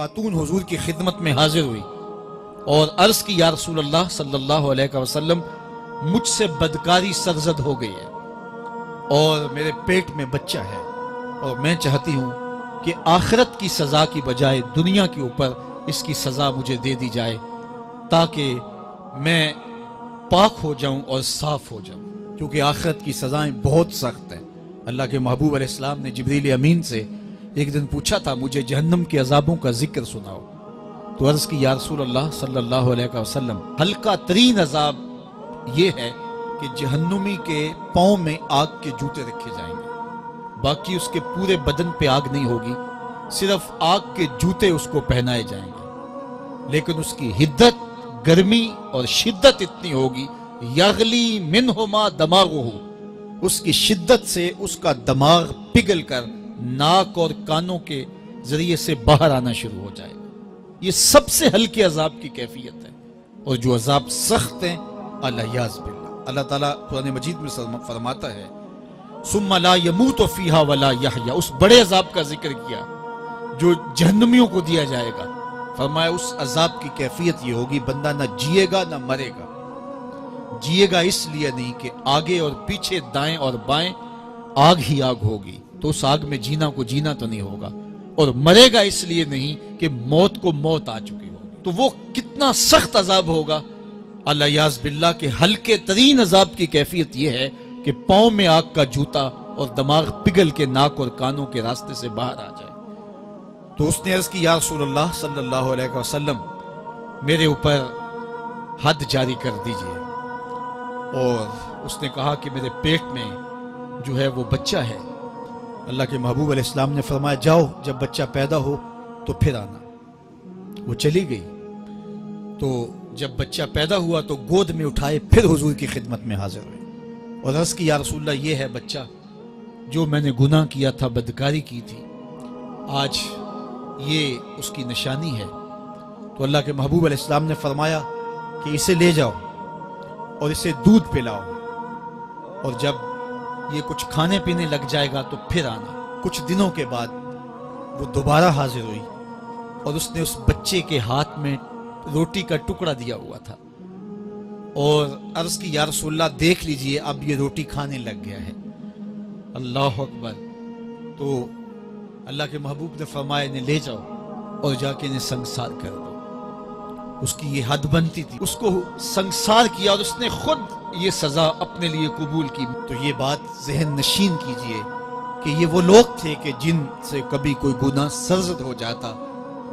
خاتون حضور کی خدمت میں حاضر ہوئی اور عرض کی یا رسول اللہ صلی اللہ علیہ وسلم مجھ سے بدکاری سرزد ہو گئی ہے اور میرے پیٹ میں بچہ ہے اور میں چاہتی ہوں کہ آخرت کی سزا کی بجائے دنیا کے اوپر اس کی سزا مجھے دے دی جائے تاکہ میں پاک ہو جاؤں اور صاف ہو جاؤں، کیونکہ آخرت کی سزائیں بہت سخت ہیں۔ اللہ کے محبوب علیہ السلام نے جبریل امین سے ایک دن پوچھا تھا مجھے جہنم کے عذابوں کا ذکر سناؤ، تو عرض کی یا رسول اللہ صلی اللہ علیہ وسلم ہلکا ترین عذاب یہ ہے کہ جہنمی کے پاؤں میں آگ کے جوتے رکھے جائیں گے، باقی اس کے پورے بدن پہ آگ نہیں ہوگی، صرف آگ کے جوتے اس کو پہنائے جائیں گے، لیکن اس کی حدت، گرمی اور شدت اتنی ہوگی یغلی منہما دماغہ، اس کی شدت سے اس کا دماغ پگھل کر ناک اور کانوں کے ذریعے سے باہر آنا شروع ہو جائے گا۔ یہ سب سے ہلکے عذاب کی کیفیت ہے، اور جو عذاب سخت ہیں الیاذ باللہ، اللہ تعالیٰ قرآن مجید میں فرماتا ہے ثم لا يموت فیہا ولا یحیا، اس بڑے عذاب کا ذکر کیا جو جہنمیوں کو دیا جائے گا، فرمایا اس عذاب کی کیفیت یہ ہوگی بندہ نہ جیے گا نہ مرے گا۔ جیے گا اس لیے نہیں کہ آگے اور پیچھے دائیں اور بائیں آگ ہی آگ ہوگی، تو اس آگ میں جینا کو جینا تو نہیں ہوگا، اور مرے گا اس لیے نہیں کہ موت کو موت آ چکی ہوگی۔ تو وہ کتنا سخت عذاب ہوگا الیاذ باللہ کہ ہلکے ترین عذاب کی کیفیت یہ ہے کہ پاؤں میں آگ کا جوتا اور دماغ پگھل کے ناک اور کانوں کے راستے سے باہر آ جائے۔ تو اس نے عرض کی یا رسول اللہ صلی اللہ علیہ وسلم میرے اوپر حد جاری کر دیجئے، اور اس نے کہا کہ میرے پیٹ میں جو ہے وہ بچہ ہے۔ اللہ کے محبوب علیہ السلام نے فرمایا جاؤ جب بچہ پیدا ہو تو پھر آنا۔ وہ چلی گئی، تو جب بچہ پیدا ہوا تو گود میں اٹھائے پھر حضور کی خدمت میں حاضر ہوئے اور عرض کی یا رسول اللہ یہ ہے بچہ جو میں نے گناہ کیا تھا، بدکاری کی تھی، آج یہ اس کی نشانی ہے۔ تو اللہ کے محبوب علیہ السلام نے فرمایا کہ اسے لے جاؤ اور اسے دودھ پلاؤ، اور جب یہ کچھ کھانے پینے لگ جائے گا تو پھر آنا۔ کچھ دنوں کے بعد وہ دوبارہ حاضر ہوئی اور اس نے اس بچے کے ہاتھ میں روٹی کا ٹکڑا دیا ہوا تھا، اور عرض کی یا رسول اللہ دیکھ لیجئے اب یہ روٹی کھانے لگ گیا ہے۔ اللہ اکبر۔ تو اللہ کے محبوب نے فرمایا انہیں لے جاؤ اور جا کے انہیں سنگسار کر دو۔ اس کی یہ حد بنتی تھی، اس کو سنگسار کیا اور اس نے خود یہ سزا اپنے لیے قبول کی۔ تو یہ بات ذہن نشین کیجئے کہ یہ وہ لوگ تھے کہ جن سے کبھی کوئی گناہ سرزد ہو جاتا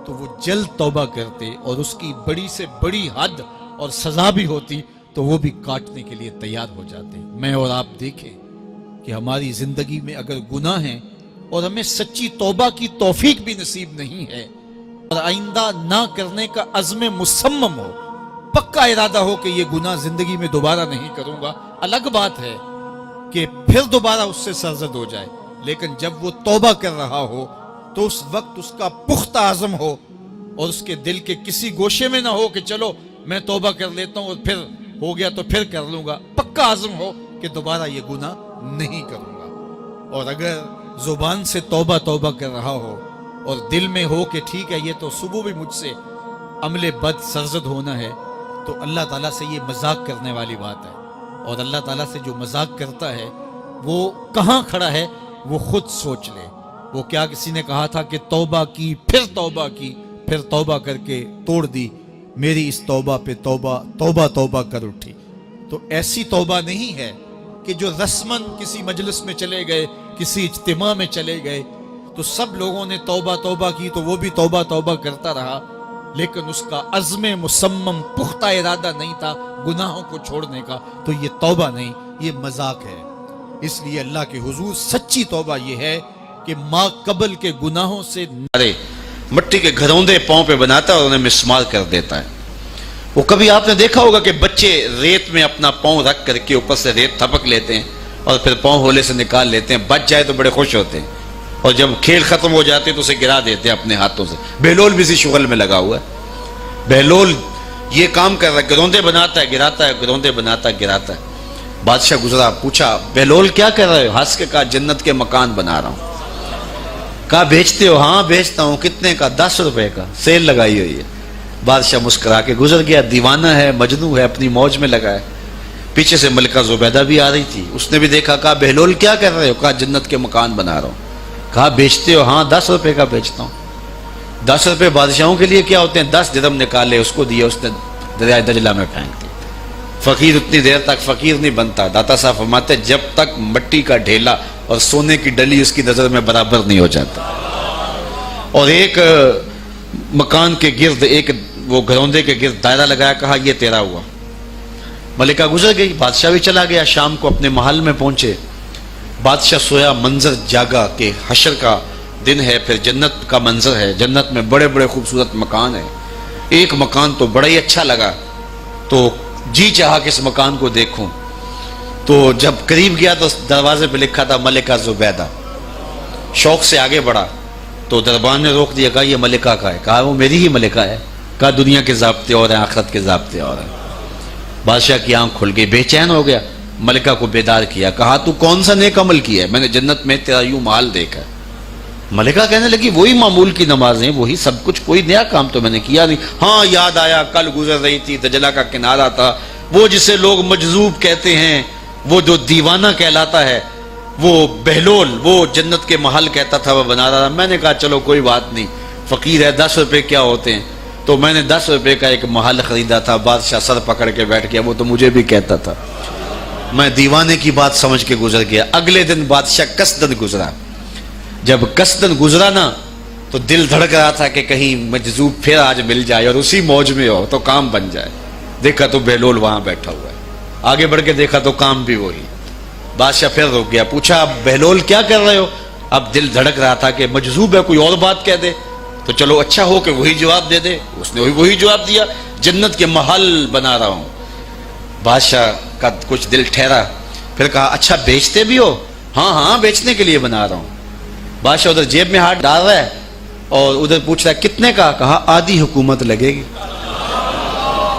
تو وہ جلد توبہ کرتے، اور اس کی بڑی سے بڑی حد اور سزا بھی ہوتی تو وہ بھی کاٹنے کے لیے تیار ہو جاتے۔ میں اور آپ دیکھیں کہ ہماری زندگی میں اگر گناہ ہیں اور ہمیں سچی توبہ کی توفیق بھی نصیب نہیں ہے اور آئندہ نہ کرنے کا عزم مصمم ہو، پکا ارادہ ہو کہ یہ گناہ زندگی میں دوبارہ نہیں کروں گا، الگ بات ہے کہ پھر دوبارہ اس سے سرزد ہو جائے، لیکن جب وہ توبہ کر رہا ہو تو اس وقت اس کا پختہ عزم ہو اور اس کے دل کے کسی گوشے میں نہ ہو کہ چلو میں توبہ کر لیتا ہوں اور پھر ہو گیا تو پھر کر لوں گا، پکا عزم ہو کہ دوبارہ یہ گناہ نہیں کروں گا۔ اور اگر زبان سے توبہ توبہ کر رہا ہو اور دل میں ہو کہ ٹھیک ہے یہ تو صبح بھی مجھ سے عمل بد سرزد ہونا ہے، تو اللہ تعالیٰ سے یہ مذاق کرنے والی بات ہے، اور اللہ تعالیٰ سے جو مذاق کرتا ہے وہ کہاں کھڑا ہے وہ خود سوچ لے۔ وہ کیا کسی نے کہا تھا کہ توبہ کی پھر توبہ کر کے توڑ دی، میری اس توبہ پہ توبہ کر اٹھی۔ تو ایسی توبہ نہیں ہے کہ جو رسماً کسی مجلس میں چلے گئے، کسی اجتماع میں چلے گئے تو سب لوگوں نے توبہ کی تو وہ بھی توبہ کرتا رہا، لیکن اس کا عزم مصمم پختہ ارادہ نہیں تھا گناہوں کو چھوڑنے کا، تو یہ توبہ نہیں، یہ مذاق ہے۔ اس لیے اللہ کے حضور سچی توبہ یہ ہے کہ ماں قبل کے گناہوں سے مٹی کے گھروندے پاؤں پہ بناتا ہے اور انہیں مسمار کر دیتا ہے۔ وہ کبھی آپ نے دیکھا ہوگا کہ بچے ریت میں اپنا پاؤں رکھ کر کے اوپر سے ریت تھپک لیتے ہیں اور پھر پاؤں ہولے سے نکال لیتے ہیں، بچ جائے تو بڑے خوش ہوتے ہیں، اور جب کھیل ختم ہو جاتے تو اسے گرا دیتے ہیں اپنے ہاتھوں سے۔ بہلول بھی اسی شغل میں لگا ہوا ہے، بہلول یہ کام کر رہا ہے، گروندے بناتا ہے گراتا ہے، گروندے بناتا ہے گراتا ہے۔ بادشاہ گزرا، پوچھا بہلول کیا کر رہے ہو؟ ہنس کے کہا جنت کے مکان بنا رہا ہوں۔ کہا بیچتے ہو؟ ہاں بیچتا ہوں. کتنے کا؟ 10 روپے کا، سیل لگائی ہوئی ہے. بادشاہ مسکرا کے گزر گیا. دیوانہ ہے، مجنوں ہے، اپنی موج میں لگا ہے. پیچھے سے ملکہ زبیدہ بھی آ رہی تھی. اس نے بھی دیکھا. کہا بہلول کیا کر رہے ہو؟ کہا جنت کے مکان بنا رہا ہوں. کہا بیچتے ہو؟ ہاں 10 روپے کا بیچتا ہوں. 10 روپے بادشاہوں کے لیے کیا ہوتے ہیں؟ 10 درہم نکالے، اس کو دیے، اس نے دریائے دجلہ میں پھینک دی. فقیر اتنی دیر تک فقیر نہیں بنتا. داتا صاحب فرماتے جب تک مٹی کا ڈھیلا اور سونے کی ڈلی اس کی نظر میں برابر نہیں ہو جاتا. اور ایک مکان کے گرد، ایک وہ گھروندے کے گرد دائرہ لگایا. کہا یہ تیرا ہوا. ملکہ گزر گئی. بادشاہ بھی چلا گیا. شام کو اپنے محل میں پہنچے. بادشاہ سویا. منظر جاگا کہ حشر کا دن ہے، پھر جنت کا منظر ہے. جنت میں بڑے بڑے خوبصورت مکان ہیں. ایک مکان تو بڑا ہی اچھا لگا، تو جی چاہا کہ اس مکان کو دیکھوں. تو جب قریب گیا تو دروازے پہ لکھا تھا ملکہ زبیدہ. شوق سے آگے بڑھا تو دربان نے روک دیا. کہا یہ ملکہ کا ہے. کہا وہ میری ہی ملکہ ہے. کہا دنیا کے ضابطے اور ہیں، آخرت کے ضابطے اور ہیں. بادشاہ کی آنکھ کھل گئی، بے چین ہو گیا. ملکہ کو بیدار کیا. کہا تو کون سا نیک عمل کیا ہے؟ میں نے جنت میں تیرا یوں محل دیکھا. ملکہ کہنے لگی وہی معمول کی نمازیں، وہی سب کچھ، کوئی نیا کام تو میں نے کیا نہیں. ہاں یاد آیا، کل گزر رہی تھی، دجلہ کا کنارہ تھا، وہ جسے لوگ مجذوب کہتے ہیں، وہ جو دیوانہ کہلاتا ہے، وہ بہلول، وہ جنت کے محل کہتا تھا، وہ بنا رہا تھا. میں نے کہا چلو کوئی بات نہیں، فقیر ہے، 10 روپے کیا ہوتے ہیں. تو میں نے 10 روپے کا ایک محل خریدا تھا. بادشاہ سر پکڑ کے بیٹھ گیا. وہ تو مجھے بھی کہتا تھا. میں دیوانے کی بات سمجھ کے گزر گیا. اگلے دن بادشاہ قصدن گزرا. جب قصدن گزرا نا تو دل دھڑک رہا تھا کہ کہیں مجذوب پھر آج مل جائے اور اسی موج میں ہو تو کام بن جائے. دیکھا تو بہلول وہاں بیٹھا ہوا ہے. آگے بڑھ کے دیکھا تو کام بھی وہی. بادشاہ پھر رک گیا. پوچھا اب بہلول کیا کر رہے ہو؟ اب دل دھڑک رہا تھا کہ مجذوب ہے، کوئی اور بات کہہ دے تو چلو اچھا ہو کہ وہی جواب دے دے. اس نے وہی جواب دیا، جنت کے محل بنا رہا ہوں. بادشاہ کا کچھ دل ٹھہرا. پھر کہا اچھا بیچتے بھی ہو؟ ہاں ہاں بیچنے کے لیے بنا رہا ہوں. بادشاہ ادھر جیب میں ہاتھ ڈال رہا ہے اور ادھر پوچھ رہا ہے کتنے کا؟ کہا آدھی حکومت لگے گی.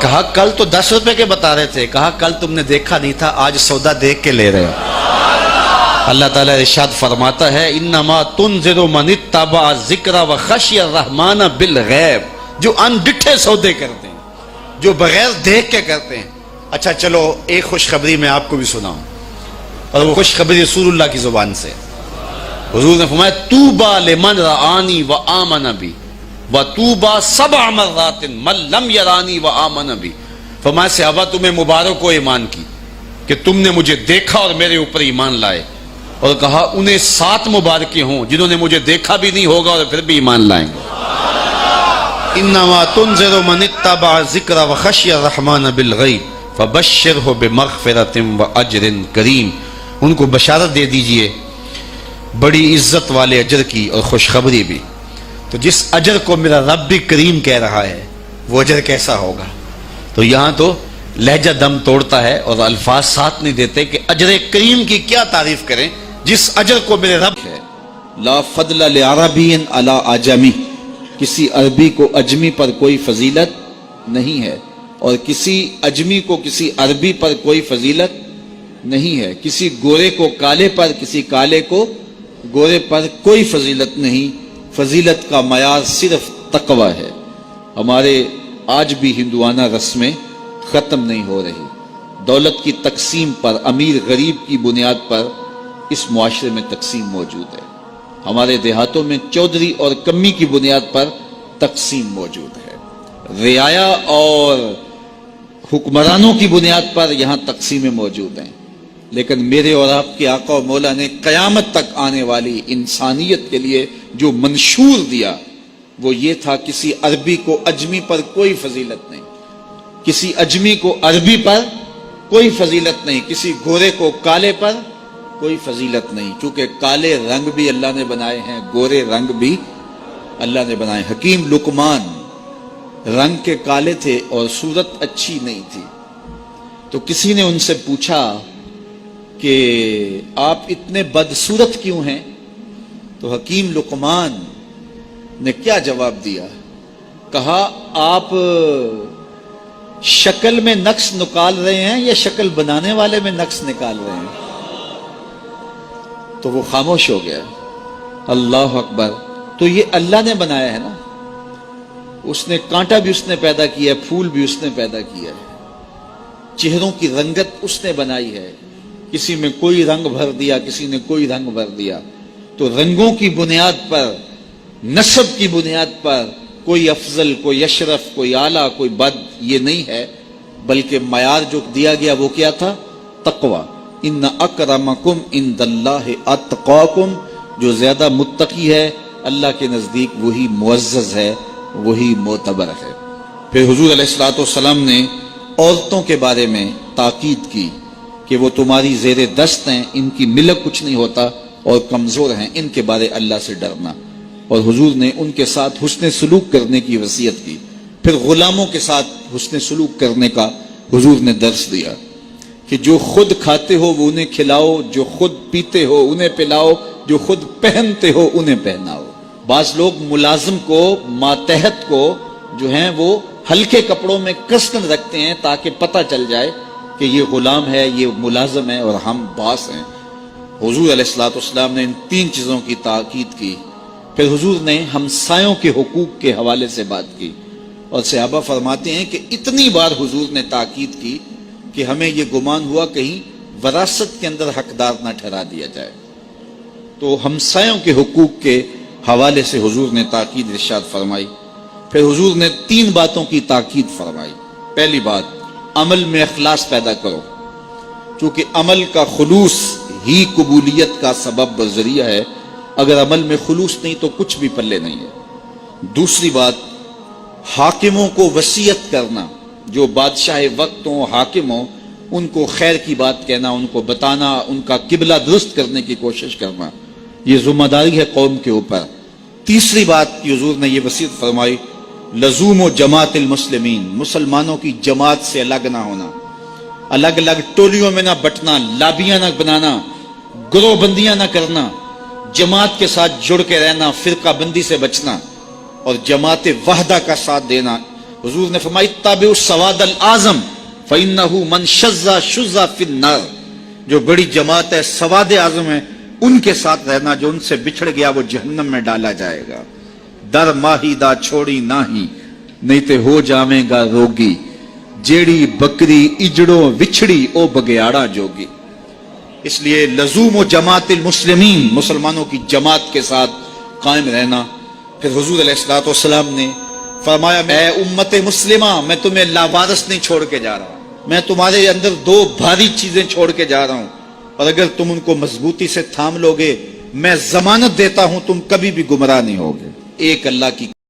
کہا کل تو 10 روپے کے بتا رہے تھے. کہا کل تم نے دیکھا نہیں تھا، آج سودا دیکھ کے لے رہے ہو. اللہ تعالیٰ ارشاد فرماتا ہے انما تنذر من اتبع ذکر وخشی الرحمن بالغیب. جو ان ڈٹھے سودے کرتے ہیں، جو بغیر دیکھ کے کرتے ہیں. اچھا چلو ایک خوشخبری میں آپ کو بھی سناؤں، اور وہ خوشخبری رسول اللہ کی زبان سے. حضور نے فرمایا طوبی لمن رآنی وآمن بی وطوبی 7 مرات من لم یرانی وآمن بی. فرمایا صحابہ تمہیں مبارک ہو ایمان کی کہ تم نے مجھے دیکھا اور میرے اوپر ایمان لائے. اور کہا انہیں 7 مبارکیں ہوں جنہوں نے مجھے دیکھا بھی نہیں ہوگا اور پھر بھی ایمان لائیں گے. انما تنذر من اتبع ذکر وخشی الرحمن بالغیب فبشرہ بمغفرۃ واجر کریم. ان کو بشارت دے دیجئے بڑی عزت والے اجر کی اور خوشخبری بھی. تو جس اجر کو میرا رب بھی کریم کہہ رہا ہے وہ اجر کیسا ہوگا. تو یہاں تو لہجہ دم توڑتا ہے اور الفاظ ساتھ نہیں دیتے کہ اجر کریم کی کیا تعریف کریں جس اجر کو میرے رب ہے. لا فضل لعربی علی اعجمی. کسی عربی کو اجمی پر کوئی فضیلت نہیں ہے، اور کسی اجمی کو کسی عربی پر کوئی فضیلت نہیں ہے. کسی گورے کو کالے پر، کسی کالے کو گورے پر کوئی فضیلت نہیں. فضیلت کا معیار صرف تقوی ہے. ہمارے آج بھی ہندوانہ رسمیں ختم نہیں ہو رہی. دولت کی تقسیم پر، امیر غریب کی بنیاد پر اس معاشرے میں تقسیم موجود ہے. ہمارے دیہاتوں میں چودھری اور کمی کی بنیاد پر تقسیم موجود ہے. رعایا اور حکمرانوں کی بنیاد پر یہاں تقسیمیں موجود ہیں. لیکن میرے اور آپ کے آقا و مولا نے قیامت تک آنے والی انسانیت کے لیے جو منشور دیا وہ یہ تھا کسی عربی کو اجمی پر کوئی فضیلت نہیں، کسی اجمی کو عربی پر کوئی فضیلت نہیں، کسی گورے کو کالے پر کوئی فضیلت نہیں. چونکہ کالے رنگ بھی اللہ نے بنائے ہیں، گورے رنگ بھی اللہ نے بنائے. حکیم لقمان رنگ کے کالے تھے اور صورت اچھی نہیں تھی. تو کسی نے ان سے پوچھا کہ آپ اتنے بدصورت کیوں ہیں؟ تو حکیم لقمان نے کیا جواب دیا؟ کہا آپ شکل میں نقص نکال رہے ہیں یا شکل بنانے والے میں نقص نکال رہے ہیں؟ تو وہ خاموش ہو گیا. اللہ اکبر. تو یہ اللہ نے بنایا ہے نا, اس نے کانٹا بھی اس نے پیدا کیا ہے, پھول بھی اس نے پیدا کیا ہے, چہروں کی رنگت اس نے بنائی ہے, کسی میں کوئی رنگ بھر دیا, کسی نے کوئی رنگ بھر دیا. تو رنگوں کی بنیاد پر, نسب کی بنیاد پر کوئی افضل, کوئی اشرف, کوئی اعلیٰ, کوئی بد, یہ نہیں ہے, بلکہ معیار جو دیا گیا وہ کیا تھا؟ تقوی. ان اکرمکم عند اللہ اتقاکم, جو زیادہ متقی ہے اللہ کے نزدیک وہی معزز ہے, وہی معتبر ہے. پھر حضور علیہ الصلوۃ والسلام نے عورتوں کے بارے میں تاکید کی کہ وہ تمہاری زیر دست ہیں, ان کی ملک کچھ نہیں ہوتا اور کمزور ہیں, ان کے بارے اللہ سے ڈرنا. اور حضور نے ان کے ساتھ حسن سلوک کرنے کی وصیت کی. پھر غلاموں کے ساتھ حسن سلوک کرنے کا حضور نے درس دیا کہ جو خود کھاتے ہو وہ انہیں کھلاؤ, جو خود پیتے ہو انہیں پلاؤ, جو خود پہنتے ہو انہیں پہناؤ. بعض لوگ ملازم کو, ماتحت کو جو ہیں وہ ہلکے کپڑوں میں کسن رکھتے ہیں تاکہ پتہ چل جائے کہ یہ غلام ہے, یہ ملازم ہے اور ہم باس ہیں. حضور علیہ الصلوۃ والسلام نے ان 3 چیزوں کی تاکید کی. پھر حضور نے ہمسایوں کے حقوق کے حوالے سے بات کی, اور صحابہ فرماتے ہیں کہ اتنی بار حضور نے تاکید کی کہ ہمیں یہ گمان ہوا کہیں وراثت کے اندر حقدار نہ ٹھہرا دیا جائے. تو ہمسایوں کے حقوق کے حوالے سے حضور نے تاکید ارشاد فرمائی. پھر حضور نے 3 باتوں کی تاکید فرمائی. پہلی بات, عمل میں اخلاص پیدا کرو, چونکہ عمل کا خلوص ہی قبولیت کا سبب و ذریعہ ہے. اگر عمل میں خلوص نہیں تو کچھ بھی پلے نہیں ہے. دوسری بات, حاکموں کو وصیت کرنا, جو بادشاہ وقت ہوں, حاکم ہوں, ان کو خیر کی بات کہنا, ان کو بتانا, ان کا قبلہ درست کرنے کی کوشش کرنا, یہ ذمہ داری ہے قوم کے اوپر. تیسری بات کی حضور نے یہ وصیت فرمائی, لزوم و جماعت المسلمین, مسلمانوں کی جماعت سے الگ نہ ہونا, الگ الگ ٹولیوں میں نہ بٹنا, لابیاں نہ بنانا, گروہ بندیاں نہ کرنا, جماعت کے ساتھ جڑ کے رہنا, فرقہ بندی سے بچنا اور جماعت وحدہ کا ساتھ دینا. حضور نے فرمائی, تابعوا السواد الاعظم فإنہ من شذ شذ فی النار, جو بڑی جماعت ہے, سواد اعظم ہے, ان کے ساتھ رہنا, جو ان سے بچھڑ گیا وہ جہنم میں ڈالا جائے گا. در ماہی دا چھوڑی ناہی, نہیں تے ہو جاویں گا روگی, جیڑی بکری اجڑوں وچھڑی او بگیاڑا جوگی. اس لیے لزوم و جماعت المسلمین, مسلمانوں کی جماعت کے ساتھ قائم رہنا. پھر حضور علیہ الصلوۃ والسلام نے فرمایا, اے امت مسلمہ, میں تمہیں لاوارث نہیں چھوڑ کے جا رہا, میں تمہارے اندر 2 بھاری چیزیں چھوڑ کے جا رہا ہوں, اور اگر تم ان کو مضبوطی سے تھام لوگے, میں ضمانت دیتا ہوں تم کبھی بھی گمراہ نہیں ہوگے. ایک اللہ کی